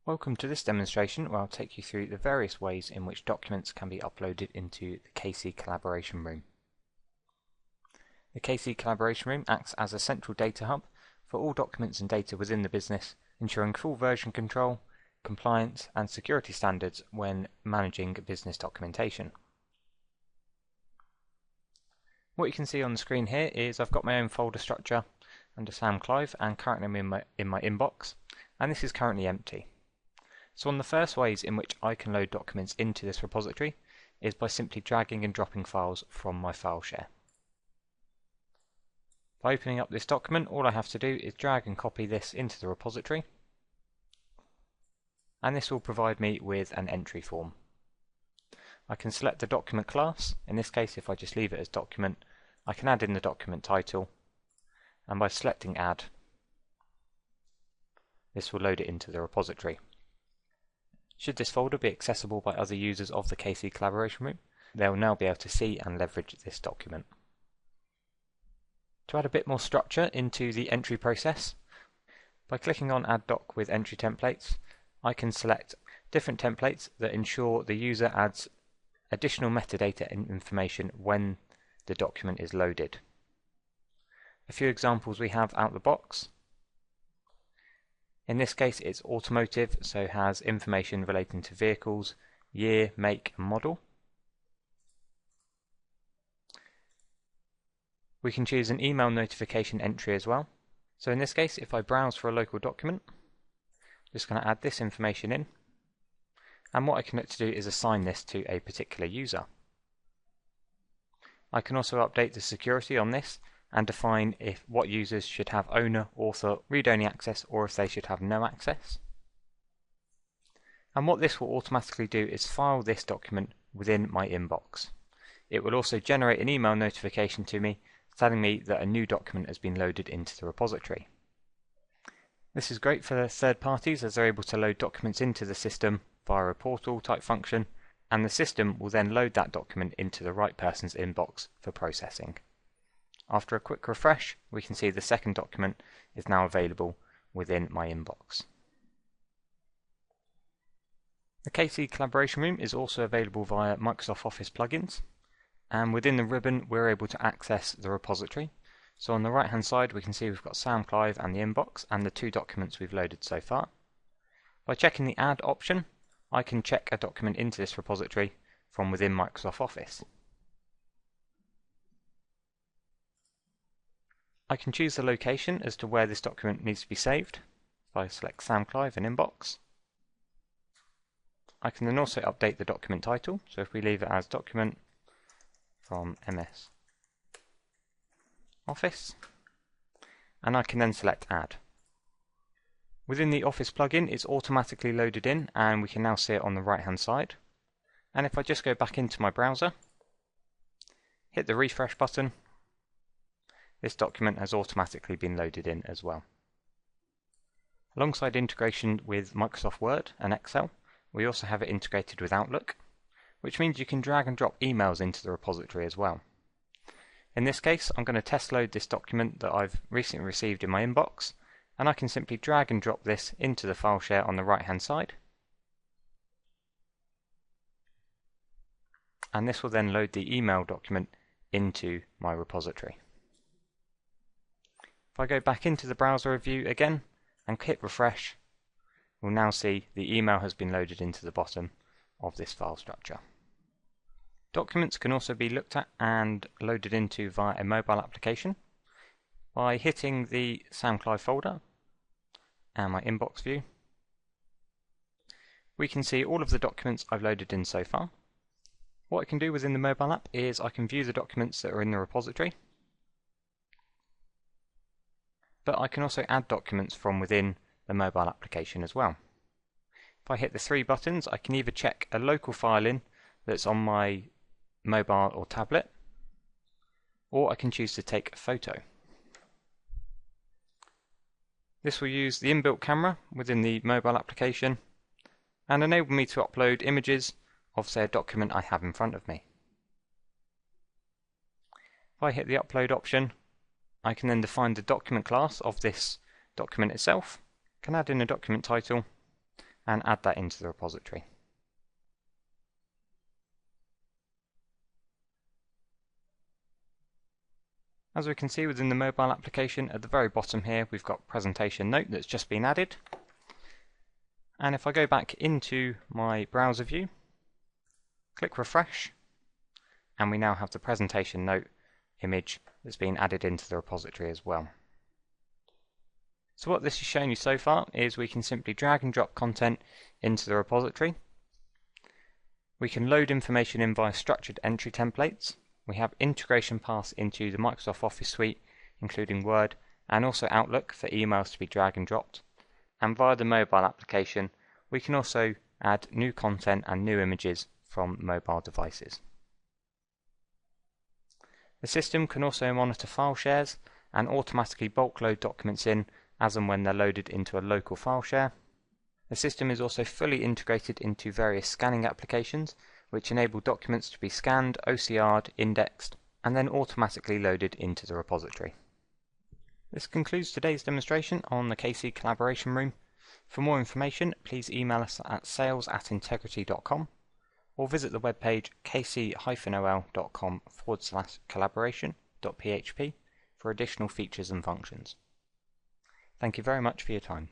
Welcome to this demonstration where I'll take you through the various ways in which documents can be uploaded into the KC Collaboration Room. The KC Collaboration Room acts as a central data hub for all documents and data within the business, ensuring full version control, compliance and security standards when managing business documentation. What you can see on the screen here is I've got my own folder structure under Sam Clive and currently I'm in my inbox, and this is currently empty. So one of the first ways in which I can load documents into this repository is by simply dragging and dropping files from my file share. By opening up this document, all I have to do is drag and copy this into the repository, and this will provide me with an entry form. I can select the document class. In this case, if I just leave it as document, I can add in the document title, and by selecting add, this will load it into the repository. Should this folder be accessible by other users of the KC Collaboration Room, they will now be able to see and leverage this document. To add a bit more structure into the entry process, by clicking on Add Doc with Entry Templates, I can select different templates that ensure the user adds additional metadata and information when the document is loaded. A few examples we have out the box. In this case it's automotive, so has information relating to vehicles, year, make and model. We can choose an email notification entry as well. So in this case, if I browse for a local document, I'm just going to add this information in, and what I can look to do is assign this to a particular user. I can also update the security on this and define what users should have owner, author, read-only access, or if they should have no access. And what this will automatically do is file this document within my inbox. It will also generate an email notification to me telling me that a new document has been loaded into the repository. This is great for third parties as they're able to load documents into the system via a portal type function, and the system will then load that document into the right person's inbox for processing. After a quick refresh, we can see the second document is now available within my inbox. The KC Collaboration Room is also available via Microsoft Office plugins, and within the ribbon we're able to access the repository. So on the right hand side we can see we've got Sam Clive and the inbox and the two documents we've loaded so far. By checking the Add option, I can check a document into this repository from within Microsoft Office. I can choose the location as to where this document needs to be saved. If I select Sam Clive and Inbox, I can then also update the document title. So if we leave it as document from MS Office, and I can then select Add. Within the Office plugin, it's automatically loaded in, and we can now see it on the right hand side. And if I just go back into my browser, hit the refresh button, this document has automatically been loaded in as well. Alongside integration with Microsoft Word and Excel, we also have it integrated with Outlook, which means you can drag and drop emails into the repository as well. In this case, I'm going to test load this document that I've recently received in my inbox, and I can simply drag and drop this into the file share on the right hand side. And this will then load the email document into my repository. If I go back into the browser view again and hit refresh, we'll now see the email has been loaded into the bottom of this file structure. Documents can also be looked at and loaded into via a mobile application. By hitting the Sam Clive folder and my inbox view, we can see all of the documents I've loaded in so far. What I can do within the mobile app is I can view the documents that are in the repository, but I can also add documents from within the mobile application as well. If I hit the three buttons, I can either check a local file in that's on my mobile or tablet, or I can choose to take a photo. This will use the inbuilt camera within the mobile application and enable me to upload images of, say, a document I have in front of me. If I hit the upload option, I can then define the document class of this document itself, can add in a document title, and add that into the repository. As we can see within the mobile application, at the very bottom here we've got presentation note that's just been added. And if I go back into my browser view, click refresh, and we now have the presentation note image that's been added into the repository as well. So what this has shown you so far is we can simply drag and drop content into the repository. We can load information in via structured entry templates. We have integration paths into the Microsoft Office suite, including Word and also Outlook for emails to be drag and dropped. And via the mobile application, we can also add new content and new images from mobile devices. The system can also monitor file shares and automatically bulk load documents in as and when they're loaded into a local file share. The system is also fully integrated into various scanning applications, which enable documents to be scanned, OCR'd, indexed, and then automatically loaded into the repository. This concludes today's demonstration on the KC Collaboration Room. For more information, please email us at sales@integrity.com or visit the webpage kc-ol.com/collaboration.php for additional features and functions. Thank you very much for your time.